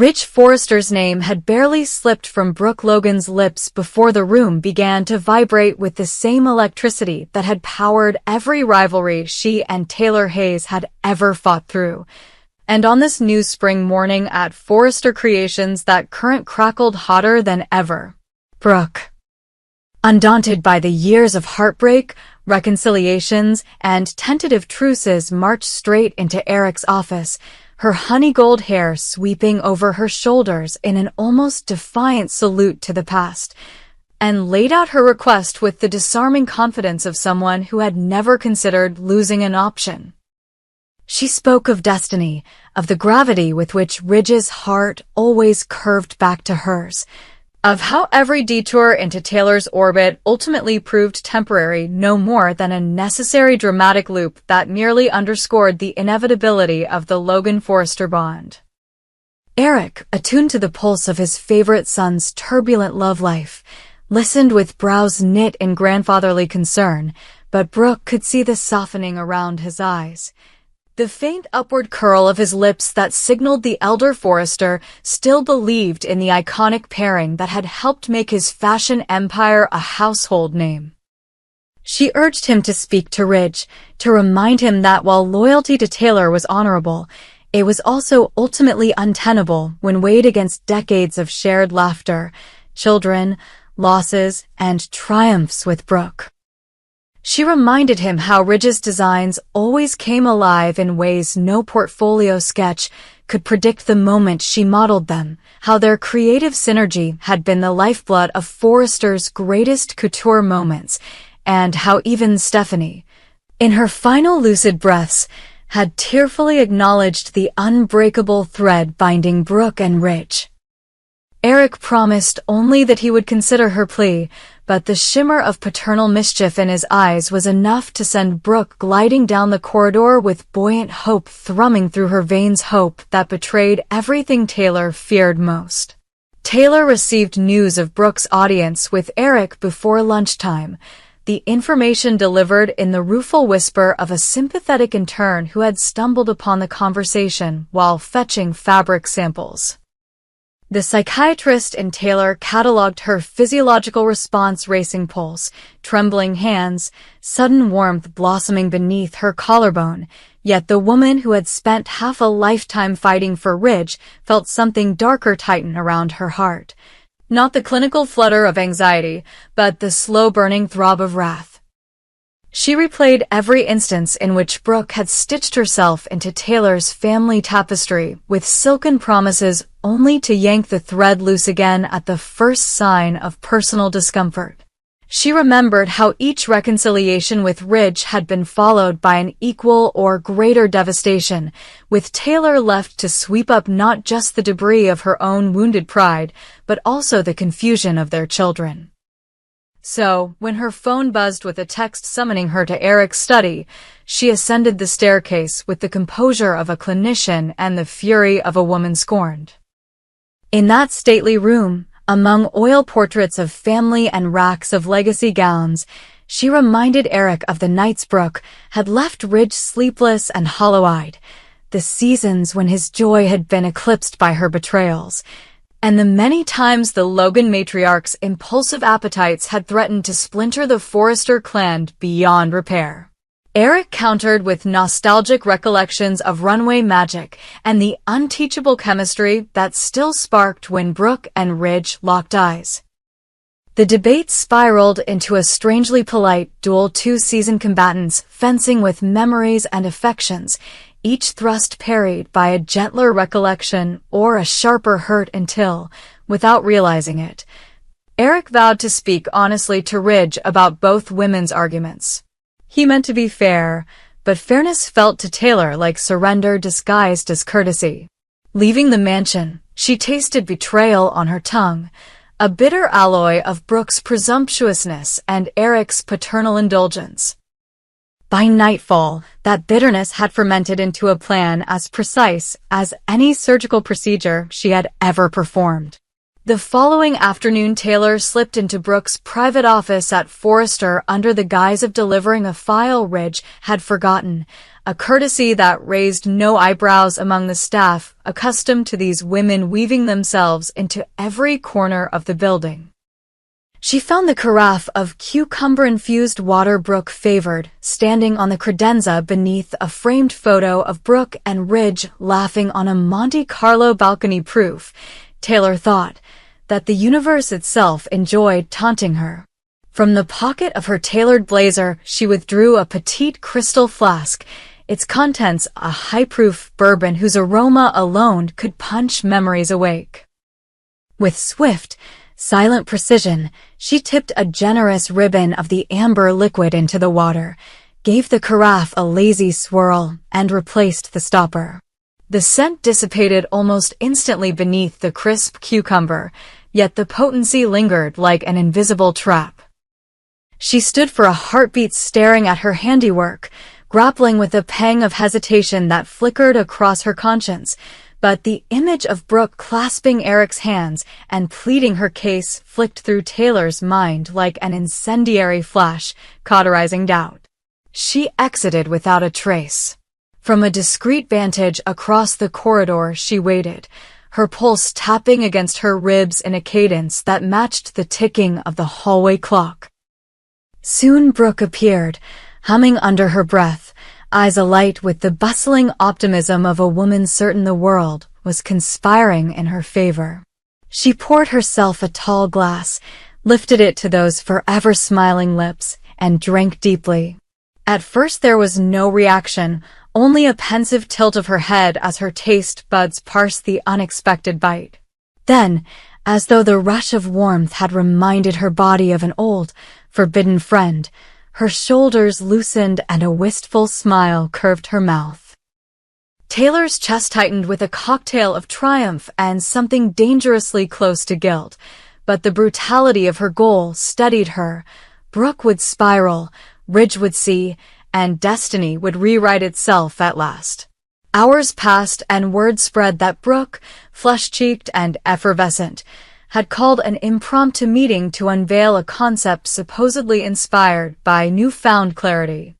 Rich Forrester's name had barely slipped from Brooke Logan's lips before the room began to vibrate with the same electricity that had powered every rivalry she and Taylor Hayes had ever fought through. And on this new spring morning at Forrester Creations, that current crackled hotter than ever. Brooke, undaunted by the years of heartbreak, reconciliations, and tentative truces, marched straight into Eric's office, her honey-gold hair sweeping over her shoulders in an almost defiant salute to the past, and laid out her request with the disarming confidence of someone who had never considered losing an option. She spoke of destiny, of the gravity with which Ridge's heart always curved back to hers, of how every detour into Taylor's orbit ultimately proved temporary, no more than a necessary dramatic loop that merely underscored the inevitability of the Logan-Forrester bond. Eric, attuned to the pulse of his favorite son's turbulent love life, listened with brows knit in grandfatherly concern, but Brooke could see the softening around his eyes. The faint upward curl of his lips that signaled the elder Forrester still believed in the iconic pairing that had helped make his fashion empire a household name. She urged him to speak to Ridge, to remind him that while loyalty to Taylor was honorable, it was also ultimately untenable when weighed against decades of shared laughter, children, losses, and triumphs with Brooke. She reminded him how Ridge's designs always came alive in ways no portfolio sketch could predict the moment she modeled them, how their creative synergy had been the lifeblood of Forrester's greatest couture moments, and how even Stephanie, in her final lucid breaths, had tearfully acknowledged the unbreakable thread binding Brooke and Ridge. Eric promised only that he would consider her plea, but the shimmer of paternal mischief in his eyes was enough to send Brooke gliding down the corridor with buoyant hope thrumming through her veins, hope that betrayed everything Taylor feared most. Taylor received news of Brooke's audience with Eric before lunchtime, the information delivered in the rueful whisper of a sympathetic intern who had stumbled upon the conversation while fetching fabric samples. The psychiatrist in Taylor cataloged her physiological response: racing pulse, trembling hands, sudden warmth blossoming beneath her collarbone, yet the woman who had spent half a lifetime fighting for Ridge felt something darker tighten around her heart. Not the clinical flutter of anxiety, but the slow-burning throb of wrath. She replayed every instance in which Brooke had stitched herself into Taylor's family tapestry with silken promises only to yank the thread loose again at the first sign of personal discomfort. She remembered how each reconciliation with Ridge had been followed by an equal or greater devastation, with Taylor left to sweep up not just the debris of her own wounded pride, but also the confusion of their children. So, when her phone buzzed with a text summoning her to Eric's study, she ascended the staircase with the composure of a clinician and the fury of a woman scorned. In that stately room, among oil portraits of family and racks of legacy gowns, she reminded Eric of the nights Brooke had left Ridge sleepless and hollow-eyed, the seasons when his joy had been eclipsed by her betrayals, and the many times the Logan matriarch's impulsive appetites had threatened to splinter the Forrester clan beyond repair. Eric countered with nostalgic recollections of runway magic and the unteachable chemistry that still sparked when Brooke and Ridge locked eyes. The debate spiraled into a strangely polite duel, two seasoned combatants fencing with memories and affections, each thrust parried by a gentler recollection or a sharper hurt until, without realizing it, Eric vowed to speak honestly to Ridge about both women's arguments. He meant to be fair, but fairness felt to Taylor like surrender disguised as courtesy. Leaving the mansion, she tasted betrayal on her tongue, a bitter alloy of Brooke's presumptuousness and Eric's paternal indulgence. By nightfall, that bitterness had fermented into a plan as precise as any surgical procedure she had ever performed. The following afternoon, Taylor slipped into Brooke's private office at Forrester under the guise of delivering a file Ridge had forgotten, a courtesy that raised no eyebrows among the staff, accustomed to these women weaving themselves into every corner of the building. She found the carafe of cucumber-infused water Brooke favored, standing on the credenza beneath a framed photo of Brooke and Ridge laughing on a Monte Carlo balcony. Proof, Taylor thought, that the universe itself enjoyed taunting her. From the pocket of her tailored blazer, she withdrew a petite crystal flask, its contents a high-proof bourbon whose aroma alone could punch memories awake. With swift, silent precision, she tipped a generous ribbon of the amber liquid into the water, gave the carafe a lazy swirl, and replaced the stopper. The scent dissipated almost instantly beneath the crisp cucumber, yet the potency lingered like an invisible trap. She stood for a heartbeat staring at her handiwork, grappling with a pang of hesitation that flickered across her conscience, but the image of Brooke clasping Eric's hands and pleading her case flicked through Taylor's mind like an incendiary flash, cauterizing doubt. She exited without a trace. From a discreet vantage across the corridor she waited, her pulse tapping against her ribs in a cadence that matched the ticking of the hallway clock. Soon Brooke appeared, humming under her breath, eyes alight with the bustling optimism of a woman certain the world was conspiring in her favor. She poured herself a tall glass, lifted it to those forever smiling lips, and drank deeply. At first there was no reaction, only a pensive tilt of her head as her taste buds parsed the unexpected bite. Then, as though the rush of warmth had reminded her body of an old, forbidden friend, her shoulders loosened and a wistful smile curved her mouth. Taylor's chest tightened with a cocktail of triumph and something dangerously close to guilt, but the brutality of her goal steadied her. Brooke would spiral, Ridge would see, and destiny would rewrite itself at last. Hours passed and word spread that Brooke, flush-cheeked and effervescent, had called an impromptu meeting to unveil a concept supposedly inspired by newfound clarity.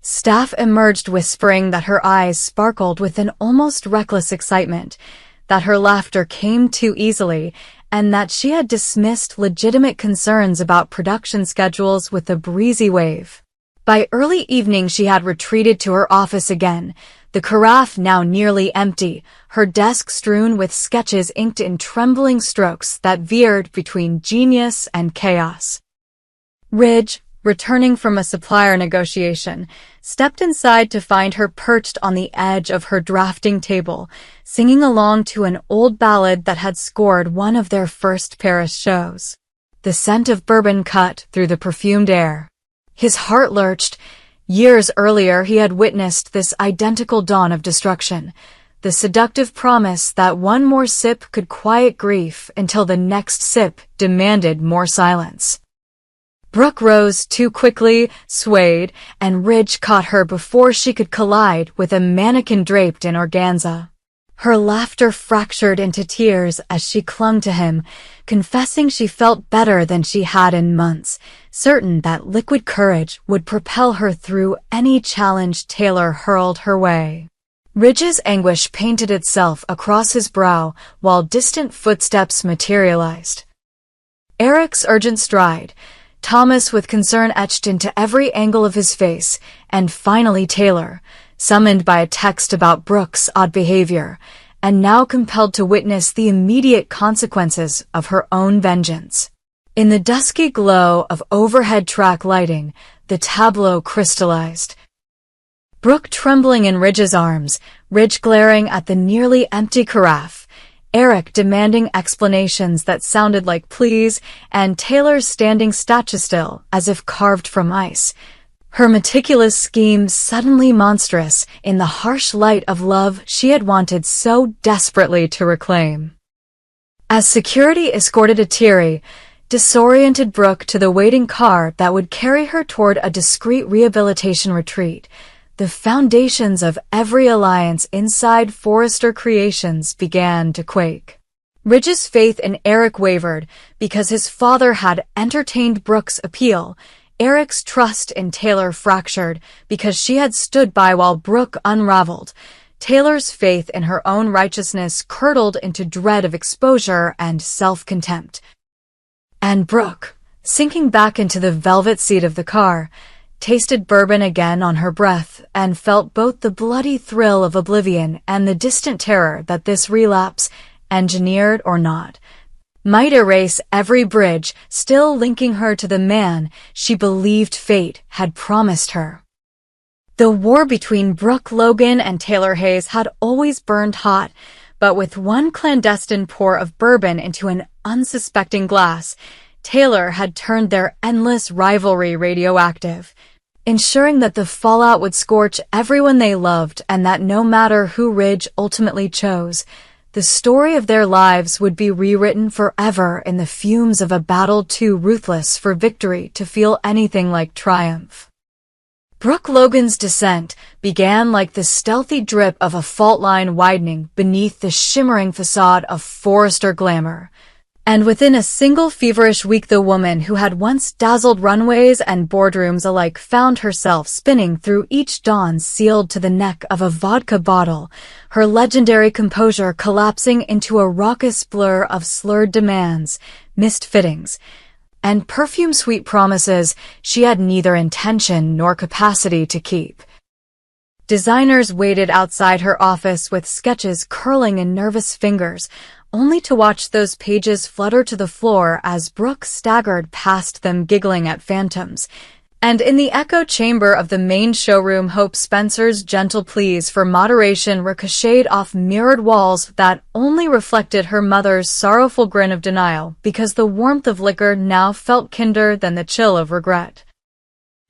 Staff emerged whispering that her eyes sparkled with an almost reckless excitement, that her laughter came too easily, and that she had dismissed legitimate concerns about production schedules with a breezy wave. By early evening she had retreated to her office again, the carafe now nearly empty, her desk strewn with sketches inked in trembling strokes that veered between genius and chaos. Ridge, returning from a supplier negotiation, stepped inside to find her perched on the edge of her drafting table, singing along to an old ballad that had scored one of their first Paris shows. The scent of bourbon cut through the perfumed air. His heart lurched. Years earlier he had witnessed this identical dawn of destruction, the seductive promise that one more sip could quiet grief until the next sip demanded more silence. Brooke rose too quickly, swayed, and Ridge caught her before she could collide with a mannequin draped in organza. Her laughter fractured into tears as she clung to him, confessing she felt better than she had in months, certain that liquid courage would propel her through any challenge Taylor hurled her way. Ridge's anguish painted itself across his brow while distant footsteps materialized. Eric's urgent stride, Thomas with concern etched into every angle of his face, and finally Taylor, summoned by a text about Brooke's odd behavior, and now compelled to witness the immediate consequences of her own vengeance. In the dusky glow of overhead track lighting, the tableau crystallized. Brooke trembling in Ridge's arms, Ridge glaring at the nearly empty carafe, Eric demanding explanations that sounded like pleas, and Taylor standing statue-still as if carved from ice. Her meticulous scheme suddenly monstrous in the harsh light of love she had wanted so desperately to reclaim. As security escorted a teary, disoriented Brooke to the waiting car that would carry her toward a discreet rehabilitation retreat, the foundations of every alliance inside Forrester Creations began to quake. Ridge's faith in Eric wavered because his father had entertained Brooke's appeal, Eric's trust in Taylor fractured because she had stood by while Brooke unraveled. Taylor's faith in her own righteousness curdled into dread of exposure and self-contempt. And Brooke, sinking back into the velvet seat of the car, tasted bourbon again on her breath and felt both the bloody thrill of oblivion and the distant terror that this relapse, engineered or not, might erase every bridge still linking her to the man she believed fate had promised her. The war between Brooke Logan and Taylor Hayes had always burned hot, but with one clandestine pour of bourbon into an unsuspecting glass, Taylor had turned their endless rivalry radioactive, ensuring that the fallout would scorch everyone they loved and that no matter who Ridge ultimately chose, the story of their lives would be rewritten forever in the fumes of a battle too ruthless for victory to feel anything like triumph. Brooke Logan's descent began like the stealthy drip of a fault line widening beneath the shimmering facade of Forrester glamour. And within a single feverish week, the woman who had once dazzled runways and boardrooms alike found herself spinning through each dawn sealed to the neck of a vodka bottle, her legendary composure collapsing into a raucous blur of slurred demands, missed fittings, and perfume-sweet promises she had neither intention nor capacity to keep. Designers waited outside her office with sketches curling in nervous fingers, only to watch those pages flutter to the floor as Brooke staggered past them giggling at phantoms. And in the echo chamber of the main showroom, Hope Spencer's gentle pleas for moderation ricocheted off mirrored walls that only reflected her mother's sorrowful grin of denial because the warmth of liquor now felt kinder than the chill of regret.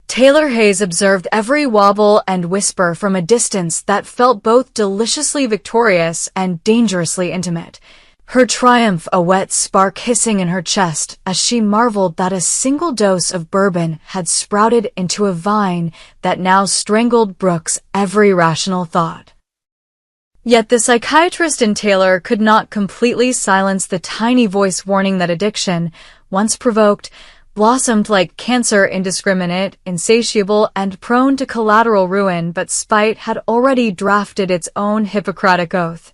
Taylor Hayes observed every wobble and whisper from a distance that felt both deliciously victorious and dangerously intimate, her triumph a wet spark hissing in her chest as she marveled that a single dose of bourbon had sprouted into a vine that now strangled Brooke's every rational thought. Yet the psychiatrist in Taylor could not completely silence the tiny voice warning that addiction, once provoked, blossomed like cancer, indiscriminate, insatiable, and prone to collateral ruin, but spite had already drafted its own Hippocratic oath,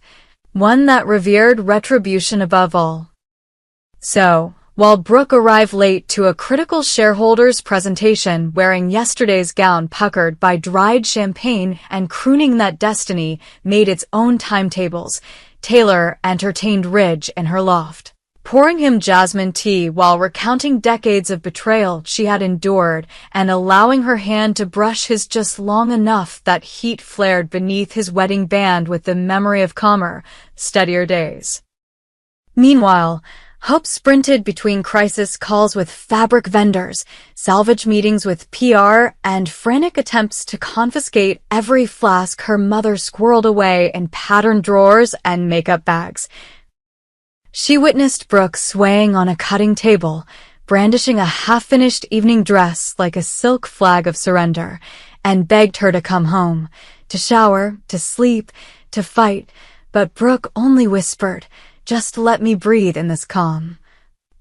one that revered retribution above all. So, while Brooke arrived late to a critical shareholders' presentation wearing yesterday's gown puckered by dried champagne and crooning that destiny made its own timetables, Taylor entertained Ridge in her loft, pouring him jasmine tea while recounting decades of betrayal she had endured and allowing her hand to brush his just long enough that heat flared beneath his wedding band with the memory of calmer, steadier days. Meanwhile, Hope sprinted between crisis calls with fabric vendors, salvage meetings with PR, and frantic attempts to confiscate every flask her mother squirreled away in patterned drawers and makeup bags. She witnessed Brooke swaying on a cutting table, brandishing a half-finished evening dress like a silk flag of surrender, and begged her to come home, to shower, to sleep, to fight, but Brooke only whispered, "Just let me breathe in this calm,"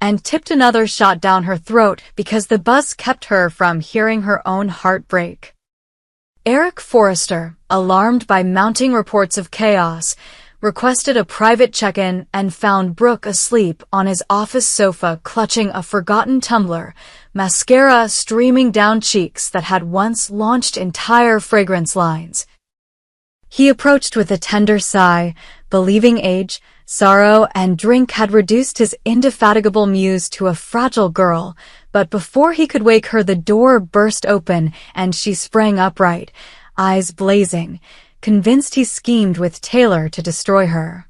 and tipped another shot down her throat because the buzz kept her from hearing her own heart break. Eric Forrester, alarmed by mounting reports of chaos, requested a private check-in and found Brooke asleep on his office sofa clutching a forgotten tumbler, mascara streaming down cheeks that had once launched entire fragrance lines. He approached with a tender sigh, believing age, sorrow, and drink had reduced his indefatigable muse to a fragile girl, but before he could wake her the door burst open and she sprang upright, eyes blazing, convinced he schemed with Taylor to destroy her.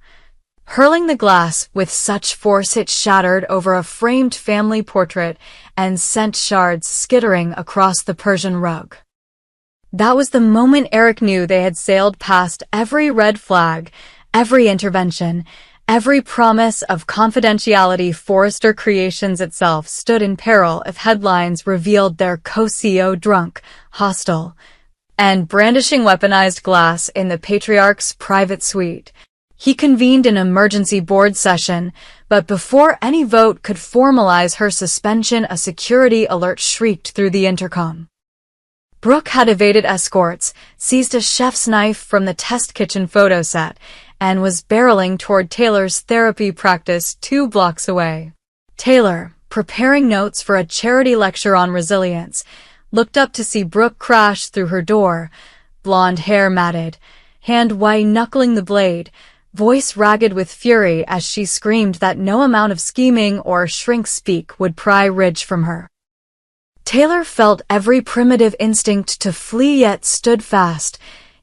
Hurling the glass with such force it shattered over a framed family portrait and sent shards skittering across the Persian rug. That was the moment Eric knew they had sailed past every red flag, every intervention, every promise of confidentiality. Forrester Creations itself stood in peril if headlines revealed their co-CEO drunk, hostile, and brandishing weaponized glass in the patriarch's private suite. He convened an emergency board session, But before any vote could formalize her suspension, a security alert shrieked through the intercom. Brooke had evaded escorts, seized a chef's knife from the test kitchen photo set, and was barreling toward Taylor's therapy practice 2 blocks away. Taylor, preparing notes for a charity lecture on resilience, looked up to see Brooke crash through her door, blonde hair matted, hand white-knuckling the blade, voice ragged with fury as she screamed that no amount of scheming or shrink-speak would pry Ridge from her. Taylor felt every primitive instinct to flee, yet stood fast,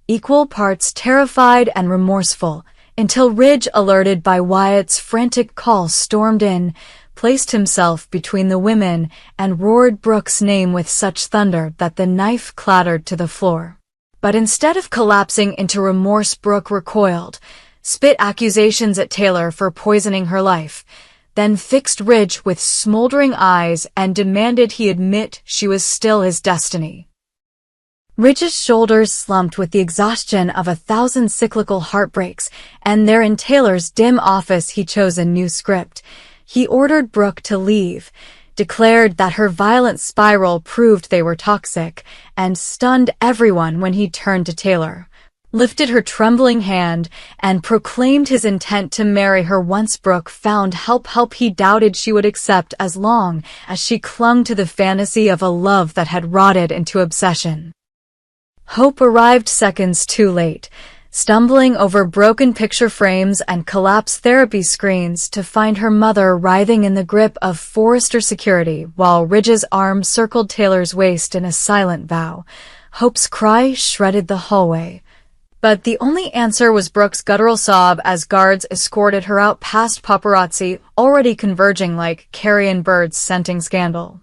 equal parts terrified and remorseful, until Ridge, alerted by Wyatt's frantic call, stormed in, placed himself between the women, and roared Brooke's name with such thunder that the knife clattered to the floor. But instead of collapsing into remorse, Brooke recoiled, spit accusations at Taylor for poisoning her life, then fixed Ridge with smoldering eyes and demanded he admit she was still his destiny. Ridge's shoulders slumped with the exhaustion of 1,000 cyclical heartbreaks, and there in Taylor's dim office he chose a new script. He ordered Brooke to leave, declared that her violent spiral proved they were toxic, and stunned everyone when he turned to Taylor, lifted her trembling hand, and proclaimed his intent to marry her once Brooke found help he doubted she would accept, as long as she clung to the fantasy of a love that had rotted into obsession. Hope arrived seconds too late, stumbling over broken picture frames and collapsed therapy screens to find her mother writhing in the grip of Forrester security while Ridge's arm circled Taylor's waist in a silent vow. Hope's cry shredded the hallway. But the only answer was Brooke's guttural sob as guards escorted her out past paparazzi, already converging like carrion birds scenting scandal.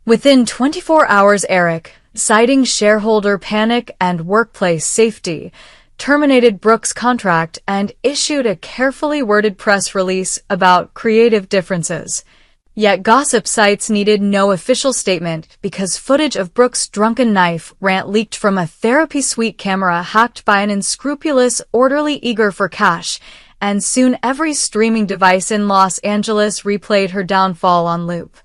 Within 24 hours, Eric, citing shareholder panic and workplace safety, terminated Brooke's contract and issued a carefully worded press release about creative differences. Yet gossip sites needed no official statement because footage of Brooke's drunken knife rant leaked from a therapy suite camera hacked by an unscrupulous orderly eager for cash, and soon every streaming device in Los Angeles replayed her downfall on loop.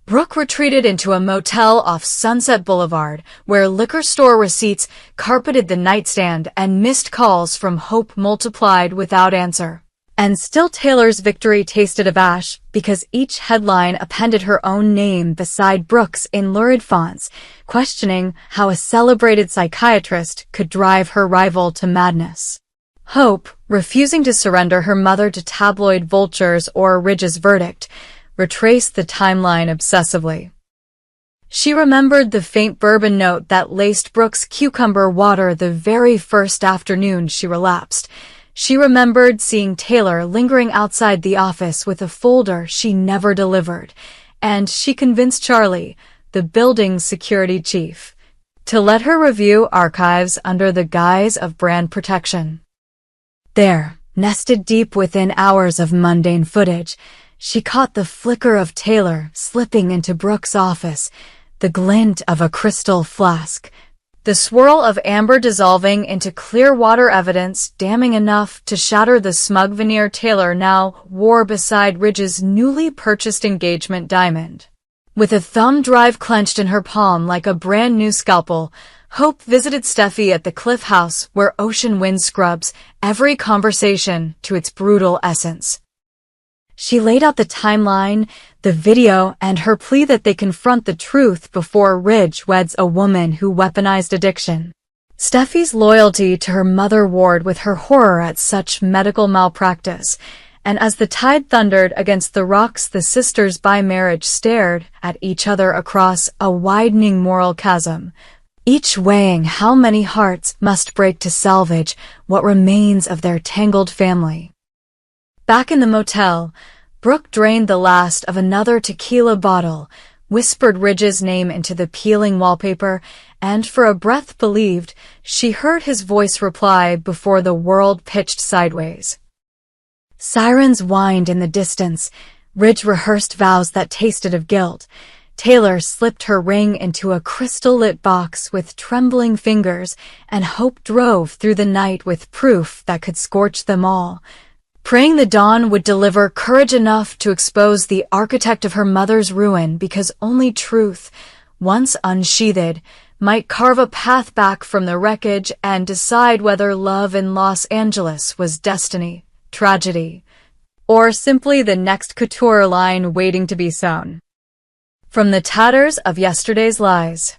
Brooke retreated into a motel off Sunset Boulevard, where liquor store receipts carpeted the nightstand and missed calls from Hope multiplied without answer. And still Taylor's victory tasted of ash, because each headline appended her own name beside Brooke's in lurid fonts, questioning how a celebrated psychiatrist could drive her rival to madness. Hope, refusing to surrender her mother to tabloid vultures or Ridge's verdict, retraced the timeline obsessively. She remembered the faint bourbon note that laced Brooke's cucumber water the very first afternoon she relapsed. She remembered seeing Taylor lingering outside the office with a folder she never delivered, and she convinced Charlie, the building's security chief, to let her review archives under the guise of brand protection. There, nested deep within hours of mundane footage, she caught the flicker of Taylor slipping into Brooke's office, the glint of a crystal flask, the swirl of amber dissolving into clear water, evidence damning enough to shatter the smug veneer Taylor now wore beside Ridge's newly purchased engagement diamond. With a thumb drive clenched in her palm like a brand new scalpel, Hope visited Steffi at the Cliff House, where ocean wind scrubs every conversation to its brutal essence. She laid out the timeline, the video, and her plea that they confront the truth before Ridge weds a woman who weaponized addiction. Steffi's loyalty to her mother warred with her horror at such medical malpractice, and as the tide thundered against the rocks, the sisters by marriage stared at each other across a widening moral chasm, each weighing how many hearts must break to salvage what remains of their tangled family. Back in the motel, Brooke drained the last of another tequila bottle, whispered Ridge's name into the peeling wallpaper, and for a breath believed she heard his voice reply before the world pitched sideways. Sirens whined in the distance. Ridge rehearsed vows that tasted of guilt. Taylor slipped her ring into a crystal-lit box with trembling fingers, and Hope drove through the night with proof that could scorch them all. praying the dawn would deliver courage enough to expose the architect of her mother's ruin, because only truth, once unsheathed, might carve a path back from the wreckage and decide whether love in Los Angeles was destiny, tragedy, or simply the next couture line waiting to be sewn. From the tatters of yesterday's lies.